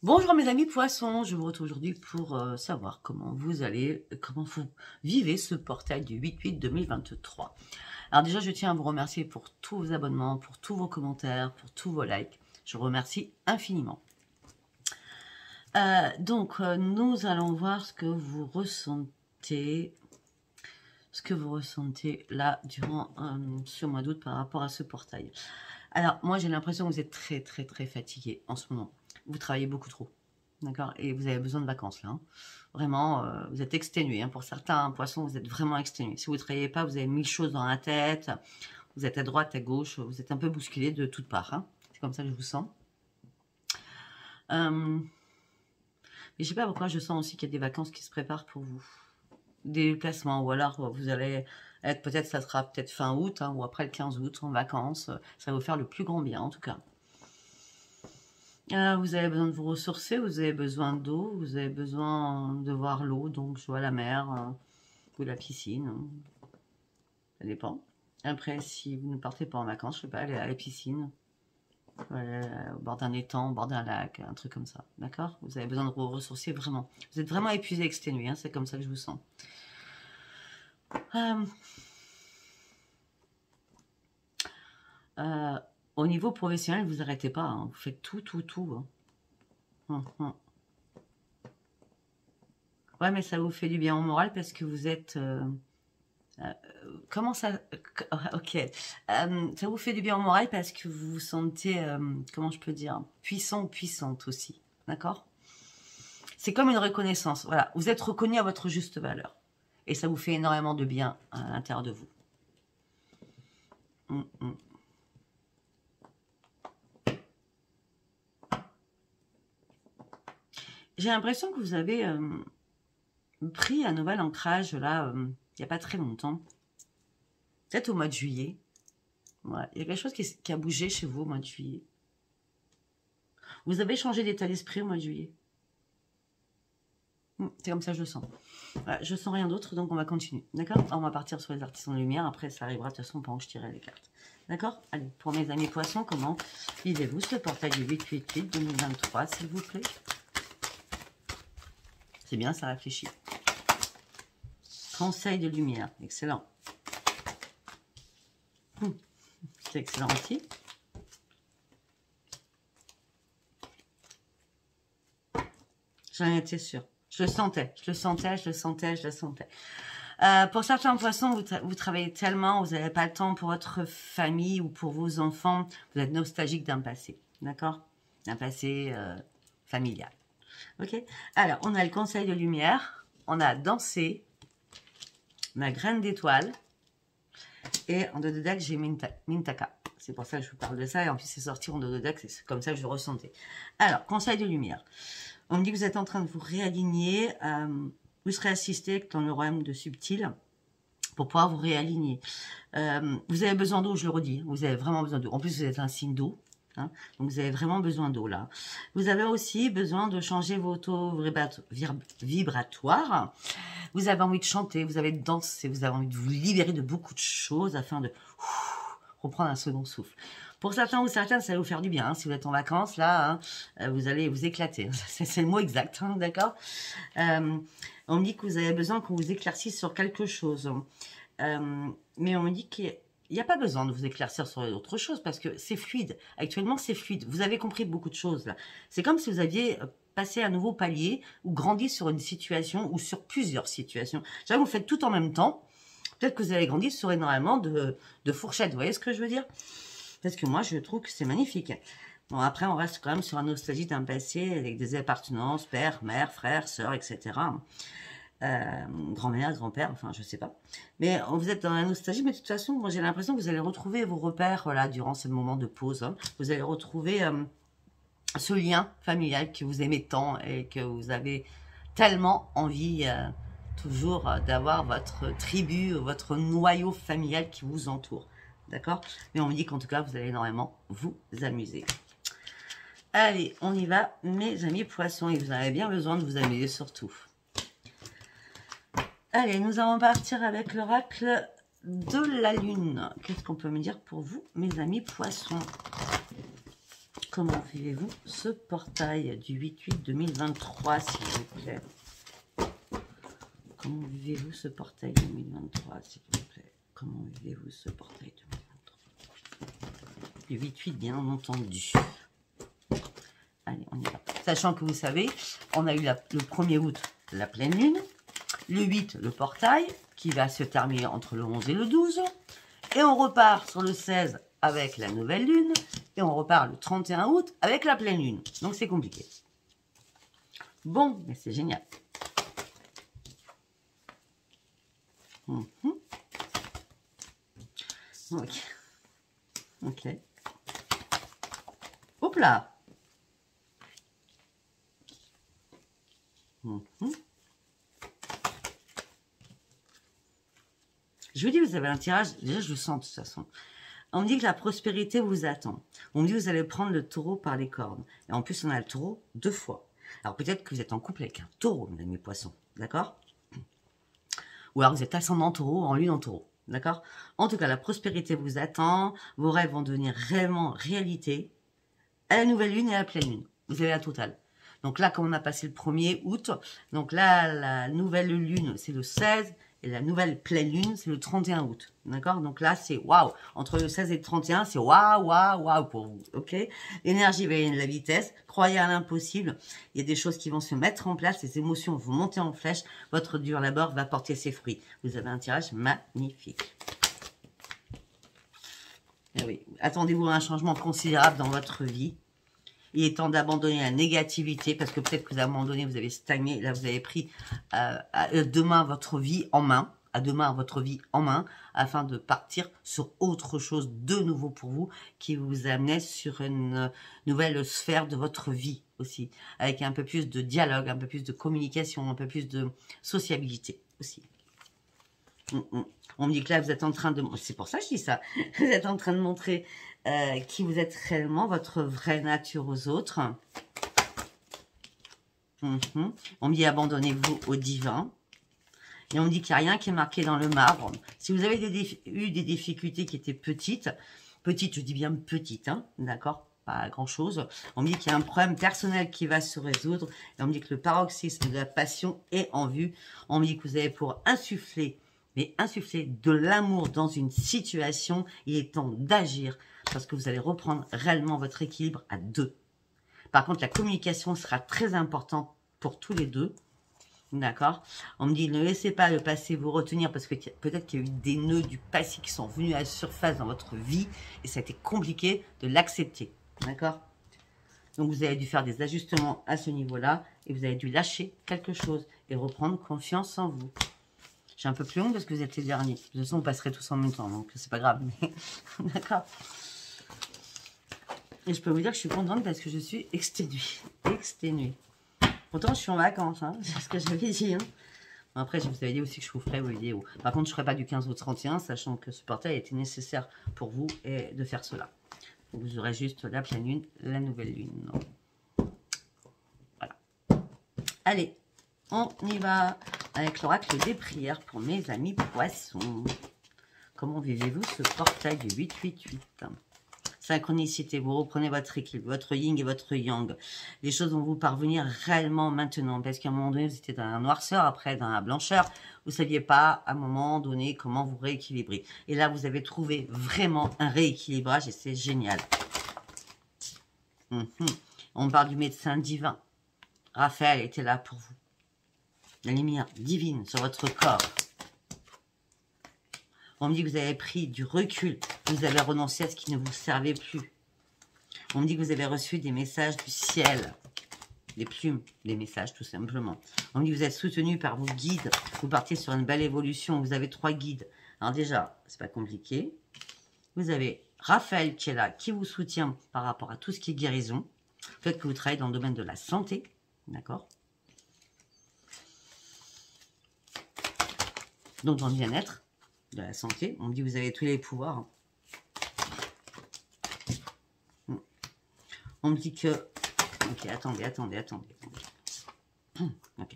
Bonjour mes amis poissons, je vous retrouve aujourd'hui pour savoir comment vous vivez ce portail du 8-8 2023. Alors déjà, je tiens à vous remercier pour tous vos abonnements, pour tous vos commentaires, pour tous vos likes. Je vous remercie infiniment. Nous allons voir ce que vous ressentez, là durant ce mois d'août par rapport à ce portail. Alors, moi, j'ai l'impression que vous êtes très fatigué en ce moment. Vous travaillez beaucoup trop, d'accord? Et vous avez besoin de vacances, là. Hein. Vraiment, vous êtes exténué. Hein. Pour certains poissons, vous êtes vraiment exténué. Si vous ne travaillez pas, vous avez 1000 choses dans la tête. Vous êtes à droite, à gauche. Vous êtes un peu bousculé de toutes parts. Hein. C'est comme ça que je vous sens. Mais je ne sais pas pourquoi je sens aussi qu'il y a des vacances qui se préparent pour vous. Des déplacements, ou alors vous allez être, peut-être ça sera peut-être fin août, hein, ou après le 15 août en vacances. Ça va vous faire le plus grand bien en tout cas. Vous avez besoin de vous ressourcer, vous avez besoin d'eau, vous avez besoin de voir l'eau, donc je vois la mer ou la piscine. Ça dépend. Après, si vous ne partez pas en vacances, je sais pas, aller à la piscine, au bord d'un étang, au bord d'un lac, un truc comme ça, d'accord? Vous avez besoin de vous ressourcer vraiment. Vous êtes vraiment épuisé, exténué, hein, c'est comme ça que je vous sens. Au niveau professionnel, vous n'arrêtez pas, hein, vous faites tout. Hein. Ouais, mais ça vous fait du bien au moral parce que vous êtes... comment ça... Ok. Ça vous fait du bien au moral parce que vous vous sentez, comment je peux dire, puissant ou puissante aussi, d'accord? C'est comme une reconnaissance, voilà. Vous êtes reconnu à votre juste valeur. Et ça vous fait énormément de bien à l'intérieur de vous. J'ai l'impression que vous avez pris un nouvel ancrage, là, il n'y a pas très longtemps. Peut-être au mois de juillet. Ouais, il y a quelque chose qui a bougé chez vous au mois de juillet. Vous avez changé d'état d'esprit au mois de juillet. C'est comme ça que je le sens. Voilà, je sens rien d'autre, donc on va continuer. D'accord? On va partir sur les artisans de lumière. Après, ça arrivera de toute façon pendant que je tirerai les cartes. D'accord? Allez, pour mes amis poissons, comment vivez-vous ce portail du 8-8-8 2023, s'il vous plaît? C'est bien, ça réfléchit. Conseil de lumière, excellent. C'est excellent aussi. J'en étais sûre. Je le sentais. Pour certains poissons, vous travaillez tellement, vous n'avez pas le temps pour votre famille ou pour vos enfants. Vous êtes nostalgique d'un passé, d'accord? D'un passé familial. Ok? Alors, on a le conseil de lumière, on a dansé, ma graine d'étoile, et en dos de deck, j'ai Mintaka. C'est pour ça que je vous parle de ça, et en plus c'est sorti en dos de deck, c'est comme ça que je le ressentais. Alors, conseil de lumière. On me dit que vous êtes en train de vous réaligner, vous serez assisté dans le royaume de subtil pour pouvoir vous réaligner. Vous avez besoin d'eau, je le redis, vous avez vraiment besoin d'eau. En plus, vous êtes un signe d'eau. Hein, donc vous avez vraiment besoin d'eau là. Vous avez aussi besoin de changer vos taux vibratoires. Vous avez envie de chanter, vous avez de danser, vous avez envie de vous libérer de beaucoup de choses afin de reprendre un second souffle. Pour certains ou certaines, ça va vous faire du bien. Hein. Si vous êtes en vacances, là, hein, vous allez vous éclater. C'est le mot exact, hein, d'accord? On me dit que vous avez besoin qu'on vous éclaircisse sur quelque chose. Mais on me dit qu'il n'y a pas besoin de vous éclaircir sur autre chose parce que c'est fluide. Actuellement, c'est fluide. Vous avez compris beaucoup de choses là. C'est comme si vous aviez passé un nouveau palier ou grandi sur une situation ou sur plusieurs situations. Déjà, vous faites tout en même temps. Peut-être que vous avez grandi sur énormément de fourchettes. Vous voyez ce que je veux dire? Parce que moi, je trouve que c'est magnifique. Bon, après, on reste quand même sur la nostalgie d'un passé avec des appartenances, père, mère, frère, sœur, etc. Grand-mère, grand-père, enfin, je sais pas. Mais vous êtes dans la nostalgie, mais de toute façon, moi, j'ai l'impression que vous allez retrouver vos repères, voilà, durant ce moment de pause. Hein. Vous allez retrouver ce lien familial que vous aimez tant et que vous avez tellement envie toujours d'avoir votre tribu, votre noyau familial qui vous entoure. D'accord? Mais on me dit qu'en tout cas, vous allez énormément vous amuser. Allez, on y va, mes amis poissons. Et vous avez bien besoin de vous amuser surtout. Allez, nous allons partir avec l'oracle de la lune. Qu'est-ce qu'on peut me dire pour vous, mes amis poissons? Comment vivez-vous ce portail du 8-8-2023, s'il vous plaît? Comment vivez-vous ce portail 2023, s'il vous plaît? Comment vivez-vous ce portail 2023? Du 8-8, bien entendu. Allez, on y va. Sachant que vous savez, on a eu le 1er août, la pleine lune. Le 8, le portail, qui va se terminer entre le 11 et le 12. Et on repart sur le 16 avec la nouvelle lune. Et on repart le 31 août avec la pleine lune. Donc c'est compliqué. Bon, mais c'est génial. Ok. Ok. Hop là. Je vous dis, vous avez un tirage, déjà je le sens de toute façon. On me dit que la prospérité vous attend. On me dit que vous allez prendre le taureau par les cornes. Et en plus, on a le taureau 2 fois. Alors peut-être que vous êtes en couple avec un taureau, mes amis poissons. D'accord? Ou alors vous êtes ascendant taureau, en lune en taureau. D'accord? En tout cas, la prospérité vous attend. Vos rêves vont devenir réellement réalité. À la nouvelle lune et à la pleine lune. Vous avez la totale. Donc là, comme on a passé le 1er août, donc là, la nouvelle lune, c'est le 16. Et la nouvelle pleine lune, c'est le 31 août. D'accord? Donc là, c'est waouh. Entre le 16 et le 31, c'est waouh, waouh, waouh pour vous. OK? L'énergie va gagner de la vitesse. Croyez à l'impossible. Il y a des choses qui vont se mettre en place. Les émotions vont monter en flèche. Votre dur labeur va porter ses fruits. Vous avez un tirage magnifique. Et oui. Attendez-vous à un changement considérable dans votre vie. Il est temps d'abandonner la négativité parce que peut-être que à un moment donné, vous avez stagné. Là, vous avez pris demain votre vie en main. À demain votre vie en main afin de partir sur autre chose de nouveau pour vous qui vous amenait sur une nouvelle sphère de votre vie aussi. Avec un peu plus de dialogue, un peu plus de communication, un peu plus de sociabilité aussi. On me dit que là, vous êtes en train de... C'est pour ça que je dis ça. Vous êtes en train de montrer qui vous êtes réellement, votre vraie nature aux autres. On me dit abandonnez-vous au divin. Et on me dit qu'il n'y a rien qui est marqué dans le marbre. Si vous avez eu des difficultés qui étaient petites, je dis bien petites, hein, d'accord, pas grand-chose. On me dit qu'il y a un problème personnel qui va se résoudre. Et on me dit que le paroxysme de la passion est en vue. On me dit que vous avez pour insuffler, mais insuffler de l'amour dans une situation. Il est temps d'agir parce que vous allez reprendre réellement votre équilibre à 2. Par contre, la communication sera très importante pour tous les deux. D'accord? On me dit, ne laissez pas le passé vous retenir parce que peut-être qu'il y a eu des nœuds du passé qui sont venus à la surface dans votre vie et ça a été compliqué de l'accepter. D'accord? Donc, vous avez dû faire des ajustements à ce niveau-là et vous avez dû lâcher quelque chose et reprendre confiance en vous. J'ai un peu plus long parce que vous êtes les derniers. De toute façon, on passerait tous en même temps, donc c'est pas grave. D'accord? Et je peux vous dire que je suis contente parce que je suis exténuée. Exténuée. Pourtant, je suis en vacances, hein, c'est ce que j'avais dit. Hein. Bon, après, je vous avais dit aussi que je vous ferai vos vidéos. Par contre, je ne ferai pas du 15 au 31, sachant que ce portail était nécessaire pour vous et de faire cela. Donc, vous aurez juste la pleine lune, la nouvelle lune. Voilà. Allez, on y va avec l'oracle des prières pour mes amis poissons. Comment vivez-vous ce portail du 8-8-8 ? Synchronicité, vous reprenez votre équilibre, votre yin et votre yang. Les choses vont vous parvenir réellement maintenant. Parce qu'à un moment donné, vous étiez dans la noirceur, après dans la blancheur. Vous ne saviez pas, à un moment donné, comment vous rééquilibrer. Et là, vous avez trouvé vraiment un rééquilibrage et c'est génial. On parle du médecin divin. Raphaël était là pour vous. La lumière divine sur votre corps. On me dit que vous avez pris du recul, vous avez renoncé à ce qui ne vous servait plus. On me dit que vous avez reçu des messages du ciel, des plumes, des messages tout simplement. On me dit que vous êtes soutenu par vos guides, vous partez sur une belle évolution, vous avez 3 guides. Alors déjà, c'est pas compliqué. Vous avez Raphaël qui est là, qui vous soutient par rapport à tout ce qui est guérison. Peut-être que vous travaillez dans le domaine de la santé, d'accord? Donc dans le bien-être. De la santé. On me dit que vous avez tous les pouvoirs. On me dit que... Ok, attendez. Ok.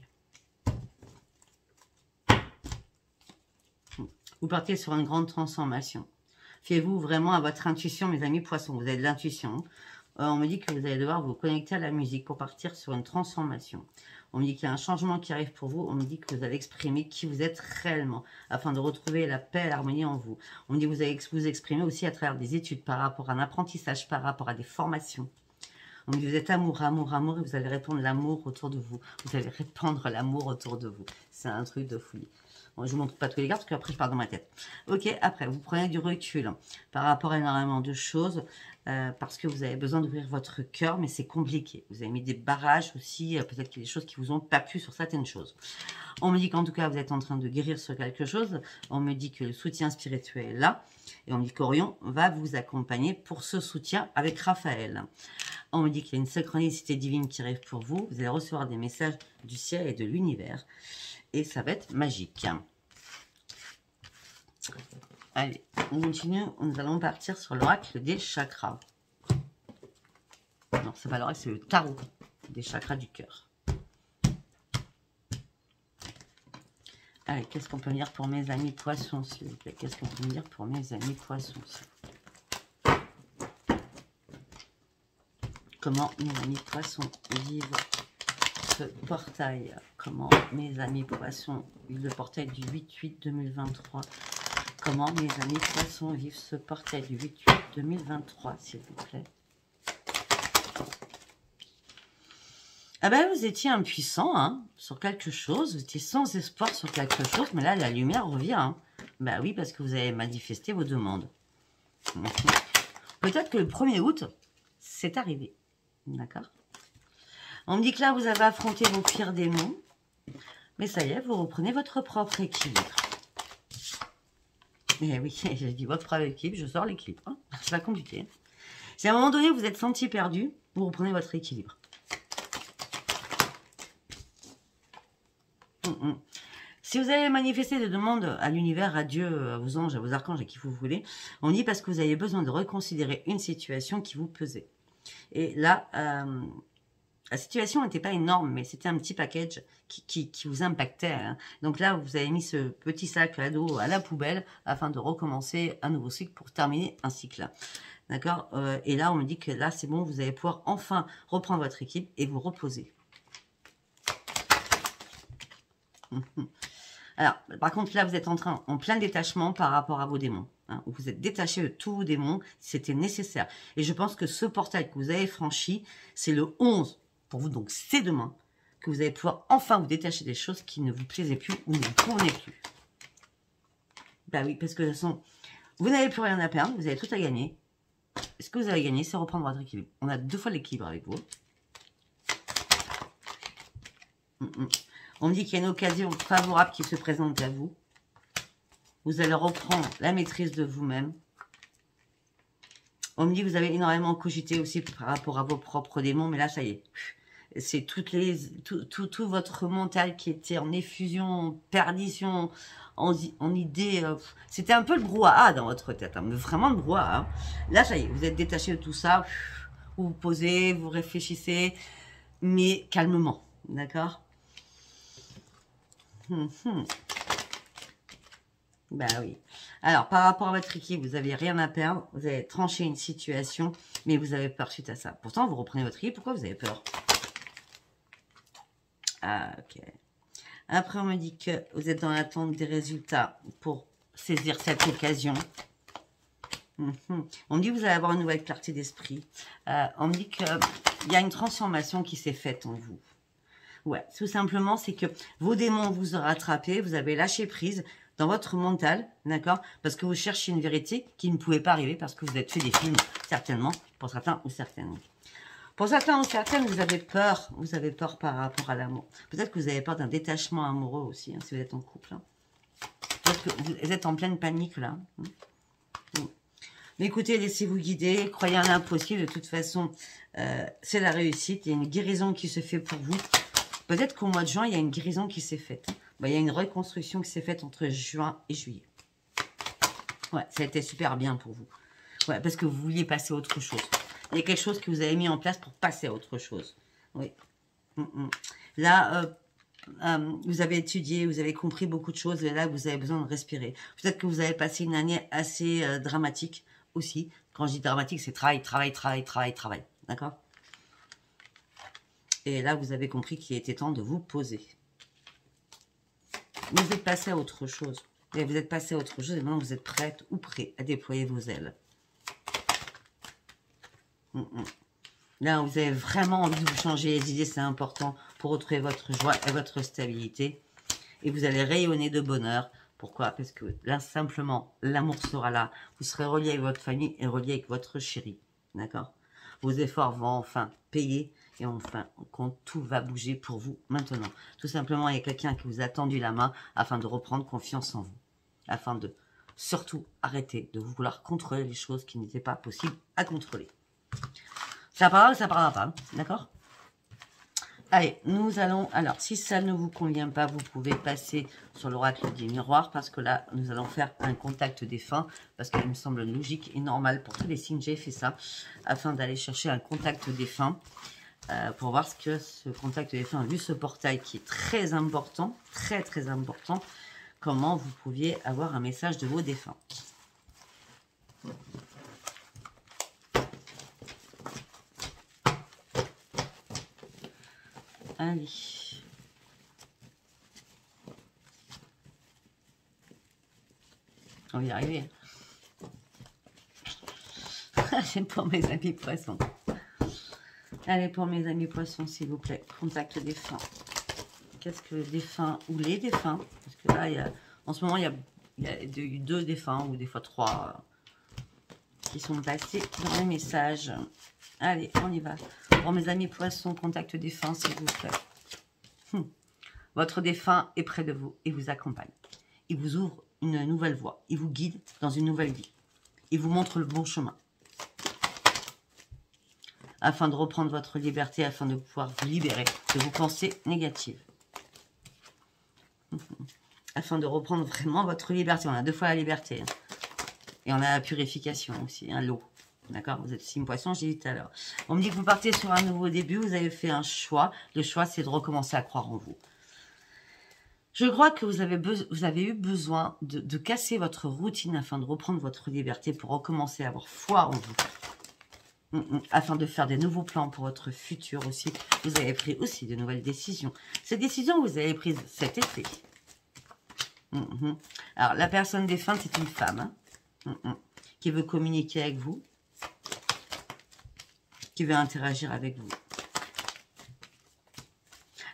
Vous partez sur une grande transformation. Fiez-vous vraiment à votre intuition, mes amis poissons. Vous avez de l'intuition. on me dit que vous allez devoir vous connecter à la musique pour partir sur une transformation. On me dit qu'il y a un changement qui arrive pour vous. On me dit que vous allez exprimer qui vous êtes réellement afin de retrouver la paix et l'harmonie en vous. On me dit que vous allez vous exprimer aussi à travers des études, par rapport à un apprentissage, par rapport à des formations. On me dit que vous êtes amour, amour, amour et vous allez répandre l'amour autour de vous. Vous allez répandre l'amour autour de vous. C'est un truc de folie. Bon, je ne vous montre pas tous les cartes parce qu'après je pars dans ma tête. Ok, après, vous prenez du recul par rapport à énormément de choses parce que vous avez besoin d'ouvrir votre cœur, mais c'est compliqué. Vous avez mis des barrages aussi, peut-être qu'il y a des choses qui vous ont pas plu sur certaines choses. On me dit qu'en tout cas, vous êtes en train de guérir sur quelque chose. On me dit que le soutien spirituel est là. Et on me dit qu'Orion va vous accompagner pour ce soutien avec Raphaël. On me dit qu'il y a une synchronicité divine qui arrive pour vous. Vous allez recevoir des messages du ciel et de l'univers. Et ça va être magique. Allez, on continue. Nous allons partir sur l'oracle des chakras. Non, c'est pas l'oracle, c'est le tarot des chakras du cœur. Allez, qu'est-ce qu'on peut me dire pour mes amis poissons, s'il vous plaît? Qu'est-ce qu'on peut me dire pour mes amis poissons, s'il vous plaît? Comment mes amis poissons vivent ce portail? Comment mes amis poissons vivent le portail du 8-8-2023? Comment mes amis poissons vivent ce portail du 8-8-2023, s'il vous plaît? Ah ben, vous étiez impuissant hein, sur quelque chose, vous étiez sans espoir sur quelque chose, mais là, la lumière revient. Hein. Ben oui, parce que vous avez manifesté vos demandes. Peut-être que le 1er août, c'est arrivé. D'accord? On me dit que là, vous avez affronté vos pires démons, mais ça y est, vous reprenez votre propre équilibre. Et oui, j'ai dit votre propre équilibre, je sors l'équilibre. Hein. C'est pas compliqué. Si à un moment donné, vous êtes senti perdu, vous reprenez votre équilibre. Si vous avez manifesté des demandes à l'univers, à Dieu, à vos anges, à vos archanges, à qui vous voulez, on dit parce que vous avez besoin de reconsidérer une situation qui vous pesait. Et là, la situation n'était pas énorme, mais c'était un petit package qui vous impactait. Hein. Donc là, vous avez mis ce petit sac à dos à la poubelle afin de recommencer un nouveau cycle pour terminer un cycle. D'accord? Et là, on me dit que là, c'est bon, vous allez pouvoir enfin reprendre votre équipe et vous reposer. Alors, par contre, là, vous êtes en plein détachement par rapport à vos démons. Hein, vous êtes détaché de tous vos démons, c'était nécessaire. Et je pense que ce portail que vous avez franchi, c'est le 11 pour vous, donc c'est demain, que vous allez pouvoir enfin vous détacher des choses qui ne vous plaisaient plus ou ne vous convenaient plus. Bah oui, parce que de toute façon, vous n'avez plus rien à perdre, vous avez tout à gagner. Ce que vous avez gagné, c'est reprendre votre équilibre. On a 2 fois l'équilibre avec vous. On me dit qu'il y a une occasion favorable qui se présente à vous. Vous allez reprendre la maîtrise de vous-même. On me dit que vous avez énormément cogité aussi par rapport à vos propres démons. Mais là, ça y est. C'est tout votre mental qui était en effusion, en perdition, en idée. C'était un peu le brouhaha dans votre tête. Hein, mais vraiment le brouhaha. Hein. Là, ça y est. Vous êtes détaché de tout ça. Vous vous posez, vous réfléchissez. Mais calmement. D'accord ? Ben oui. Alors, par rapport à votre équipe, vous n'avez rien à perdre. Vous avez tranché une situation, mais vous avez peur suite à ça. Pourtant, vous reprenez votre équipe. Pourquoi vous avez peur? Ah, ok. Après, on me dit que vous êtes dans l'attente des résultats pour saisir cette occasion. On me dit que vous allez avoir une nouvelle clarté d'esprit. On me dit qu'il y a une transformation qui s'est faite en vous. Ouais, tout simplement, c'est que vos démons vous ont rattrapé, vous avez lâché prise dans votre mental, d'accord? Parce que vous cherchez une vérité qui ne pouvait pas arriver parce que vous avez fait des films, certainement, pour certains ou certaines. Pour certains ou certaines, vous avez peur par rapport à l'amour. Peut-être que vous avez peur d'un détachement amoureux aussi, hein, si vous êtes en couple. Hein. Peut-être que vous êtes en pleine panique, là. Mais écoutez, laissez-vous guider, croyez en l'impossible, de toute façon, c'est la réussite, il y a une guérison qui se fait pour vous. Peut-être qu'au mois de juin, il y a une guérison qui s'est faite. Ben, il y a une reconstruction qui s'est faite entre juin et juillet. Ouais, ça a été super bien pour vous. Ouais, parce que vous vouliez passer à autre chose. Il y a quelque chose que vous avez mis en place pour passer à autre chose. Oui. Là, vous avez étudié, vous avez compris beaucoup de choses. Et là, vous avez besoin de respirer. Peut-être que vous avez passé une année assez dramatique aussi. Quand je dis dramatique, c'est travail, travail, travail, travail, travail. D'accord? Et là, vous avez compris qu'il était temps de vous poser. Vous êtes passé à autre chose. Et vous êtes passé à autre chose et maintenant vous êtes prête ou prêt à déployer vos ailes. Là, vous avez vraiment envie de vous changer les idées, c'est important pour retrouver votre joie et votre stabilité. Et vous allez rayonner de bonheur. Pourquoi? Parce que là, simplement, l'amour sera là. Vous serez relié avec votre famille et relié avec votre chéri. D'accord? Vos efforts vont enfin payer et enfin, quand tout va bouger pour vous maintenant. Tout simplement, il y a quelqu'un qui vous a tendu la main afin de reprendre confiance en vous. Afin de surtout arrêter de vouloir contrôler les choses qui n'étaient pas possibles à contrôler. Ça parlera ou ça parlera pas, d'accord? Allez, nous allons... Alors, si ça ne vous convient pas, vous pouvez passer sur l'oracle des miroirs parce que là, nous allons faire un contact défunt parce qu'il me semble logique et normal pour tous les signes, j'ai fait ça afin d'aller chercher un contact défunt pour voir ce que ce contact défunt, vu ce portail qui est très important, très très important, comment vous pouviez avoir un message de vos défunts. Allez. On va y arriver. C'est pour mes amis poissons. Allez, pour mes amis poissons, s'il vous plaît. Contact défunt. Qu'est-ce que le défunt ou les défunts? Parce que là, en ce moment, il y a deux défunts ou des fois 3 qui sont passés dans les messages. Allez, on y va. Pour mes amis poissons, contact défunt, s'il vous plaît. Votre défunt est près de vous et vous accompagne. Il vous ouvre une nouvelle voie. Il vous guide dans une nouvelle vie. Il vous montre le bon chemin. Afin de reprendre votre liberté, afin de pouvoir vous libérer de vos pensées négatives. Afin de reprendre vraiment votre liberté. On a 2 fois la liberté. Et on a la purification aussi, l'eau. D'accord? Vous êtes signe poisson, j'ai dit tout à l'heure. On me dit que vous partez sur un nouveau début, vous avez fait un choix. Le choix, c'est de recommencer à croire en vous. Je crois que vous avez eu besoin de casser votre routine afin de reprendre votre liberté pour recommencer à avoir foi en vous. Afin de faire des nouveaux plans pour votre futur aussi. Vous avez pris aussi de nouvelles décisions. Ces décisions, vous avez prises cet été. Alors, la personne défunte, c'est une femme qui veut communiquer avec vous, qui veut interagir avec vous.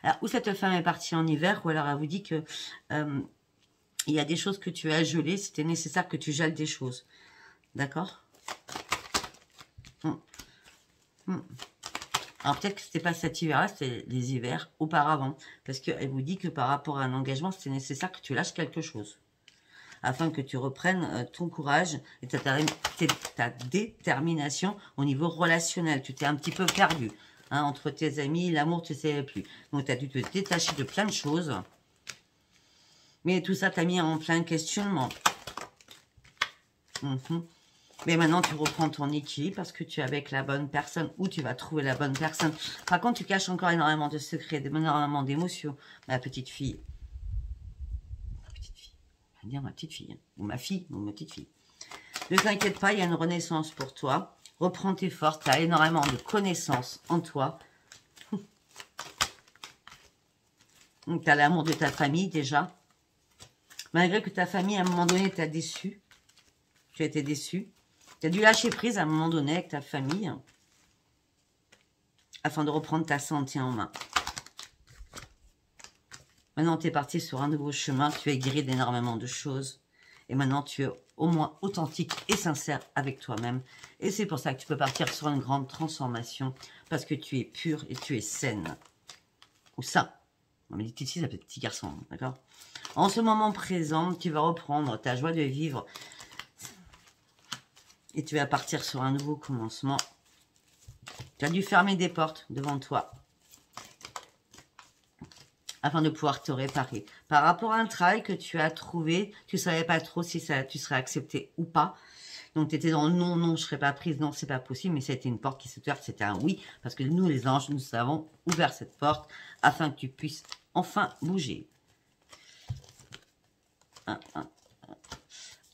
Alors, ou cette femme est partie en hiver, ou alors elle vous dit que il y a des choses que tu as gelées, c'était nécessaire que tu gèles des choses. D'accord? Alors, peut-être que c'était pas cet hiver-là, c'était les hivers auparavant. Parce qu'elle vous dit que par rapport à un engagement, c'était nécessaire que tu lâches quelque chose. Afin que tu reprennes ton courage et ta détermination au niveau relationnel. Tu t'es un petit peu perdu. Entre tes amis, l'amour, tu ne savais plus. Donc, tu as dû te détacher de plein de choses. Mais tout ça t'a mis en plein questionnement. Mais maintenant, tu reprends ton équilibre parce que tu es avec la bonne personne ou tu vas trouver la bonne personne. Par contre, tu caches encore énormément de secrets, énormément d'émotions. Ma petite fille. Je vais dire ma petite fille. Ou ma fille, ou ma petite fille. Ne t'inquiète pas, il y a une renaissance pour toi. Reprends tes forces, tu as énormément de connaissances en toi. Tu as l'amour de ta famille déjà. Malgré que ta famille, à un moment donné, t'a déçu. Tu as été déçu. Tu as dû lâcher prise à un moment donné avec ta famille. Afin de reprendre ta santé en main. Maintenant, tu es parti sur un nouveau chemin. Tu es guéri d'énormément de choses. Et maintenant, tu es au moins authentique et sincère avec toi-même. Et c'est pour ça que tu peux partir sur une grande transformation. Parce que tu es pure et tu es saine. Ou ça. On me dit ici, ça peut être petit garçon. D'accord? En ce moment présent, tu vas reprendre ta joie de vivre. Et tu vas partir sur un nouveau commencement. Tu as dû fermer des portes devant toi. Afin de pouvoir te réparer. Par rapport à un travail que tu as trouvé, tu ne savais pas trop si tu serais accepté ou pas. Donc, tu étais dans le non, non, je ne serais pas prise, non, c'est pas possible. Mais c'était une porte qui s'est ouverte, c'était un oui. Parce que nous, les anges, nous avons ouvert cette porte afin que tu puisses enfin bouger.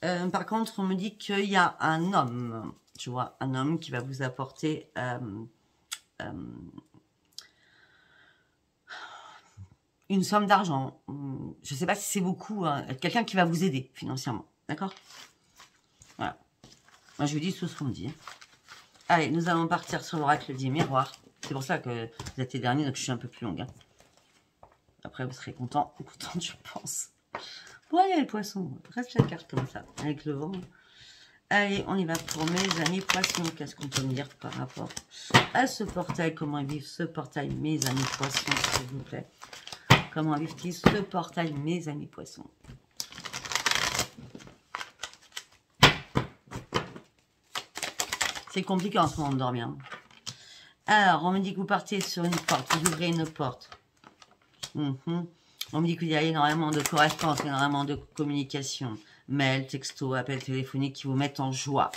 Par contre, on me dit qu'il y a un homme. Je vois un homme qui va vous apporter une somme d'argent. Je ne sais pas si c'est beaucoup. Hein, quelqu'un qui va vous aider financièrement. D'accord? Voilà. Moi, je vous dis tout ce qu'on me dit. Hein. Allez, nous allons partir sur l'oracle du miroir. C'est pour ça que vous êtes les derniers, donc je suis un peu plus longue. Hein. Après, vous serez content ou contente, je pense. Bon, allez, les poissons. Reste la carte comme ça, avec le vent. Allez, on y va pour mes amis poissons. Qu'est-ce qu'on peut me dire par rapport à ce portail? Comment vivre ce portail, mes amis poissons, s'il vous plaît? Comment vivent-ils ce portail, mes amis poissons? C'est compliqué en ce moment de dormir. Alors, on me dit que vous partez sur une porte, vous ouvrez une porte. On me dit qu'il y a énormément de correspondance, énormément de communication. Mail, texto, appels téléphoniques qui vous mettent en joie.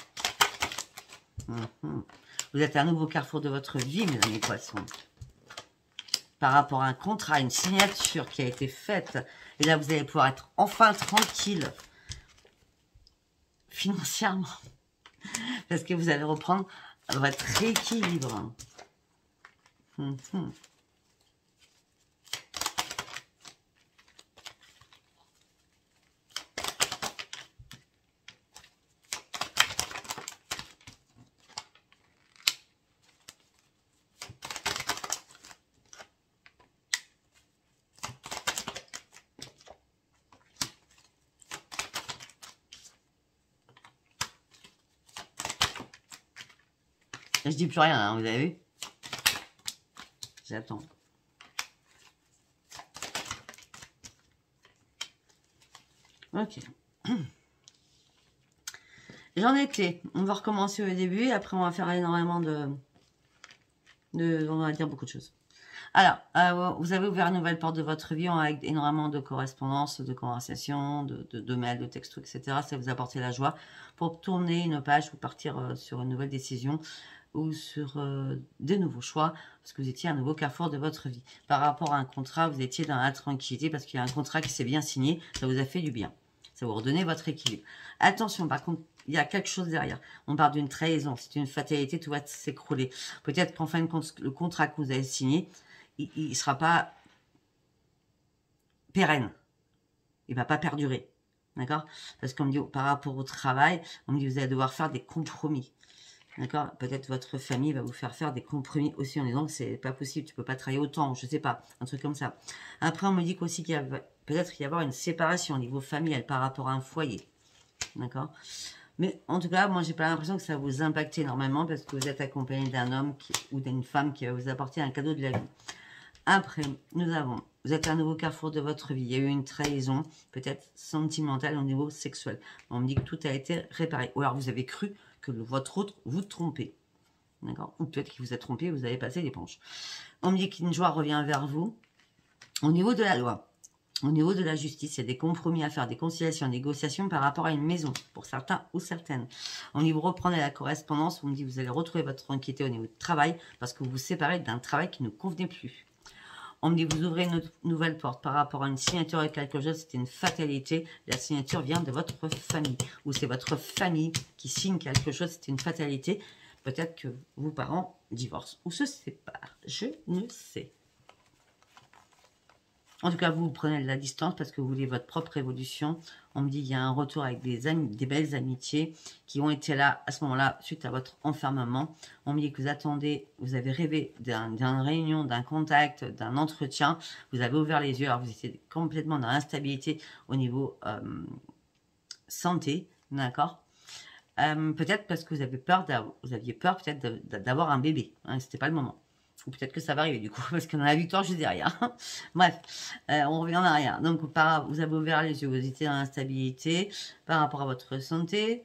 Vous êtes à un nouveau carrefour de votre vie, mes amis poissons. Par rapport à un contrat, une signature qui a été faite. Et là, vous allez pouvoir être enfin tranquille. Financièrement. Parce que vous allez reprendre votre équilibre. Je dis plus rien, hein, vous avez vu? J'attends. Ok. J'en étais. On va recommencer au début et après on va faire énormément on va dire beaucoup de choses. Alors, vous avez ouvert une nouvelle porte de votre vie avec énormément de correspondances, de conversations, de mails, de textos, etc. Ça vous apporte la joie pour tourner une page ou partir sur une nouvelle décision ou sur des nouveaux choix, parce que vous étiez à un nouveau carrefour de votre vie. Par rapport à un contrat, vous étiez dans la tranquillité, parce qu'il y a un contrat qui s'est bien signé, ça vous a fait du bien. Ça vous redonnait votre équilibre. Attention, par contre, il y a quelque chose derrière. On parle d'une trahison, c'est une fatalité, tout va s'écrouler. Peut-être qu'en fin de compte, le contrat que vous avez signé, il ne sera pas pérenne. Il ne va pas perdurer. D'accord? Parce qu'on me dit, par rapport au travail, on me dit, vous allez devoir faire des compromis. D'accord? Peut-être votre famille va vous faire des compromis aussi en disant que c'est pas possible, tu peux pas travailler autant, je sais pas, un truc comme ça. Après, on me dit qu'aussi qu'il y a peut-être y avoir une séparation au niveau familial par rapport à un foyer. D'accord? Mais en tout cas, moi, j'ai pas l'impression que ça vous impacte énormément parce que vous êtes accompagné d'un homme ou d'une femme qui va vous apporter un cadeau de la vie. Après, vous êtes à un nouveau carrefour de votre vie. Il y a eu une trahison, peut-être sentimentale au niveau sexuel. On me dit que tout a été réparé. Ou alors, vous avez cru que votre autre vous trompez. D'accord? Ou peut-être qu'il vous a trompé et vous avez passé l'éponge. On me dit qu'une joie revient vers vous. Au niveau de la loi, au niveau de la justice, il y a des compromis à faire, des conciliations, des négociations par rapport à une maison, pour certains ou certaines. On dit vous reprenez la correspondance, on me dit vous allez retrouver votre tranquillité au niveau du travail, parce que vous vous séparez d'un travail qui ne convenait plus. On me dit vous ouvrez une nouvelle porte par rapport à une signature avec quelque chose, c'était une fatalité. La signature vient de votre famille. Ou c'est votre famille qui signe quelque chose, c'était une fatalité. Peut-être que vos parents divorcent ou se séparent. Je ne sais. En tout cas, vous prenez de la distance parce que vous voulez votre propre évolution. On me dit qu'il y a un retour avec des amis, des belles amitiés qui ont été là à ce moment-là suite à votre enfermement. On me dit que vous attendez, vous avez rêvé d'une réunion, d'un contact, d'un entretien. Vous avez ouvert les yeux, alors vous étiez complètement dans l'instabilité au niveau santé, d'accord? Peut-être parce que vous aviez peur peut-être d'avoir un bébé. Hein, c'était pas le moment. Ou peut-être que ça va arriver du coup, parce que dans la victoire, juste derrière. Bref, on revient en arrière. Donc, vous avez ouvert les yeux, vous étiez dans l'instabilité par rapport à votre santé.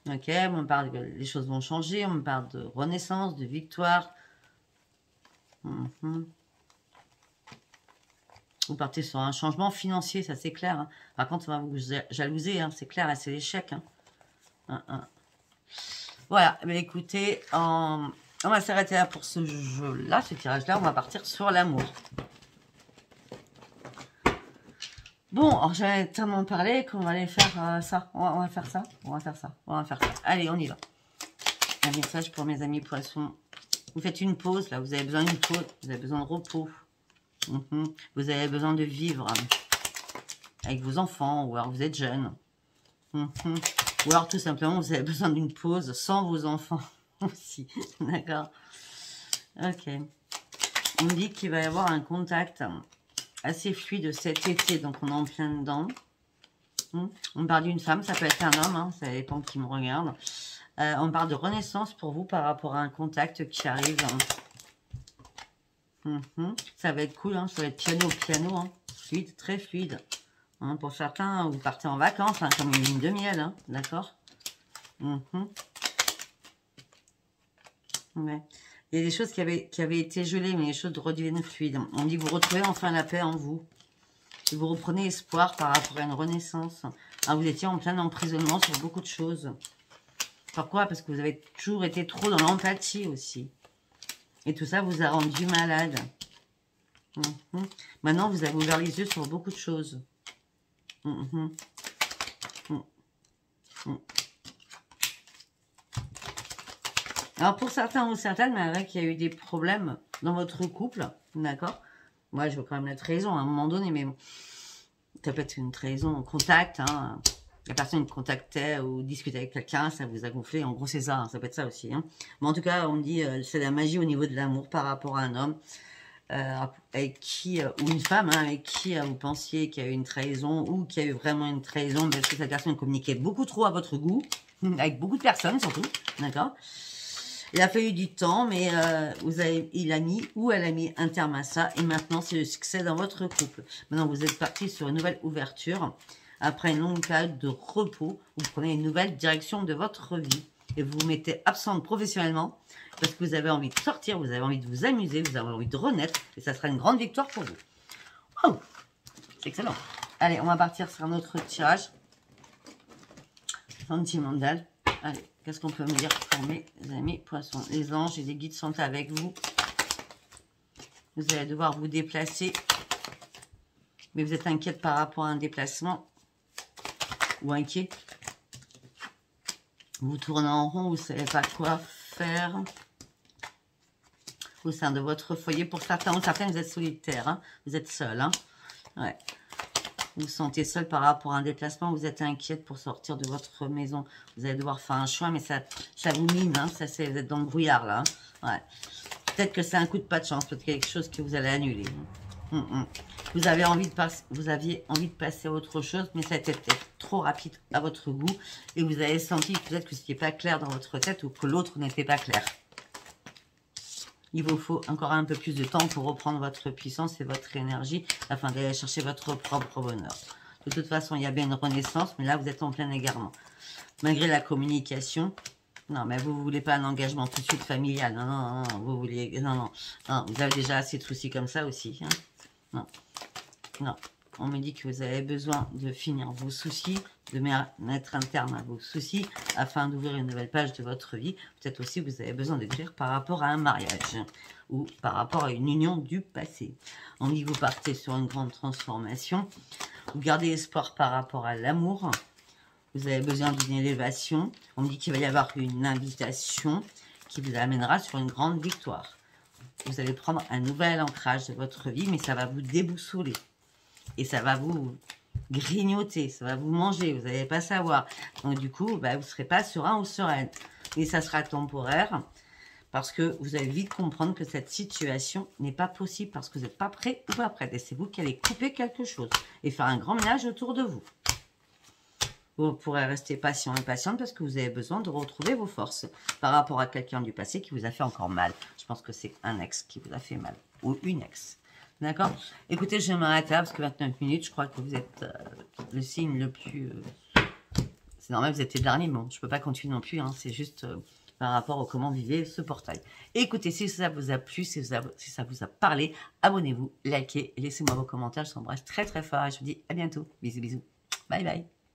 Ok, on me parle que les choses vont changer, on me parle de renaissance, de victoire. Vous partez sur un changement financier, ça c'est clair. Hein. Par contre, on va vous jalouser, hein, c'est clair, c'est l'échec. Hein. Voilà, mais écoutez, on va s'arrêter là pour ce jeu-là, ce tirage-là. On va partir sur l'amour. Bon, j'avais tellement parlé qu'on va aller faire ça. On va faire ça. On va faire ça. Allez, on y va. Un message pour mes amis poissons Vous faites une pause, là. Vous avez besoin d'une pause. Vous avez besoin de repos. Vous avez besoin de vivre avec vos enfants. Ou alors vous êtes jeune. Ou alors tout simplement, vous avez besoin d'une pause sans vos enfants aussi. D'accord? Ok. On me dit qu'il va y avoir un contact assez fluide cet été. Donc on est en plein dedans. On parle d'une femme, ça peut être un homme, hein, ça dépend qui me regarde. On parle de renaissance pour vous par rapport à un contact qui arrive. Ça va être cool, hein, ça va être piano, hein, fluide, très fluide. Hein, pour certains, vous partez en vacances, hein, comme une ligne de miel, hein, d'accord. Ouais. Il y a des choses qui avaient été gelées, mais les choses redeviennent fluides. On dit que vous retrouvez enfin la paix en vous. Et vous reprenez espoir par rapport à une renaissance. Ah, vous étiez en plein emprisonnement sur beaucoup de choses. Pourquoi? Parce que vous avez toujours été trop dans l'empathie aussi. Et tout ça vous a rendu malade. Maintenant, vous avez ouvert les yeux sur beaucoup de choses. Alors, pour certains ou certaines, malgré qu'il y a eu des problèmes dans votre couple, d'accord? Moi, je veux quand même la trahison à un moment donné, mais bon, ça peut être une trahison en contact, hein. La personne contactait ou discutait avec quelqu'un, ça vous a gonflé. En gros, c'est ça, hein, ça peut être ça aussi. Hein. Mais en tout cas, on me dit c'est la magie au niveau de l'amour par rapport à un homme avec qui, ou une femme, hein, avec qui vous pensiez qu'il y a eu une trahison ou qu'il y a eu vraiment une trahison parce que cette personne communiquait beaucoup trop à votre goût, avec beaucoup de personnes surtout, d'accord? Il a fallu du temps, mais il a mis ou elle a mis un terme à ça. Et maintenant, c'est le succès dans votre couple. Maintenant, vous êtes parti sur une nouvelle ouverture. Après une longue période de repos, vous prenez une nouvelle direction de votre vie. Et vous vous mettez absente professionnellement parce que vous avez envie de sortir, vous avez envie de vous amuser, vous avez envie de renaître. Et ça sera une grande victoire pour vous. Oh, c'est excellent. Allez, on va partir sur un autre tirage sentimental. Allez, qu'est-ce qu'on peut me dire pour mes amis poissons? Les anges et les guides sont avec vous. Vous allez devoir vous déplacer. Mais vous êtes inquiète par rapport à un déplacement. Ou inquiet. Vous tournez en rond, vous ne savez pas quoi faire. Au sein de votre foyer. Pour certains ou certaines, vous êtes solitaire. Hein. Vous êtes seul. Hein. Ouais. Vous vous sentez seul par rapport à un déplacement, vous êtes inquiète pour sortir de votre maison. Vous allez devoir faire un choix, mais ça vous mine. Hein, ça, vous êtes dans le brouillard, là. Hein. Ouais. Peut-être que c'est un coup de pas de chance, peut-être quelque chose que vous allez annuler. Vous aviez envie de passer à autre chose, mais ça a été peut-être trop rapide à votre goût. Et vous avez senti peut-être que ce n'était pas clair dans votre tête ou que l'autre n'était pas clair. Il vous faut encore un peu plus de temps pour reprendre votre puissance et votre énergie afin d'aller chercher votre propre bonheur. De toute façon, il y a bien une renaissance, mais là, vous êtes en plein égarement. Malgré la communication, non, mais vous ne voulez pas un engagement tout de suite familial. Non, non, non, vous voulez... Non, vous avez déjà assez de soucis comme ça aussi. Hein. Non, non. On me dit que vous avez besoin de finir vos soucis, de mettre un terme à vos soucis afin d'ouvrir une nouvelle page de votre vie. Peut-être aussi vous avez besoin de guérir par rapport à un mariage ou par rapport à une union du passé. On me dit que vous partez sur une grande transformation. Vous gardez espoir par rapport à l'amour. Vous avez besoin d'une élévation. On me dit qu'il va y avoir une invitation qui vous amènera sur une grande victoire. Vous allez prendre un nouvel ancrage de votre vie, mais ça va vous déboussoler. Et ça va vous grignoter, ça va vous manger, vous n'allez pas savoir. Donc du coup, vous ne serez pas serein ou sereine. Mais ça sera temporaire parce que vous allez vite comprendre que cette situation n'est pas possible parce que vous n'êtes pas prêt ou pas prête. Et c'est vous qui allez couper quelque chose et faire un grand ménage autour de vous. Vous pourrez rester patient et patiente parce que vous avez besoin de retrouver vos forces par rapport à quelqu'un du passé qui vous a fait encore mal. Je pense que c'est un ex qui vous a fait mal ou une ex. D'accord? Écoutez, je vais m'arrêter là parce que 29 minutes, je crois que vous êtes le signe le plus... c'est normal, vous êtes les derniers, bon, je ne peux pas continuer non plus, hein, c'est juste par rapport au comment vivez ce portail. Et écoutez, si ça vous a plu, si ça vous a parlé, abonnez-vous, likez, laissez-moi vos commentaires, je vous embrasse très très fort et je vous dis à bientôt. Bisous, bisous. Bye bye.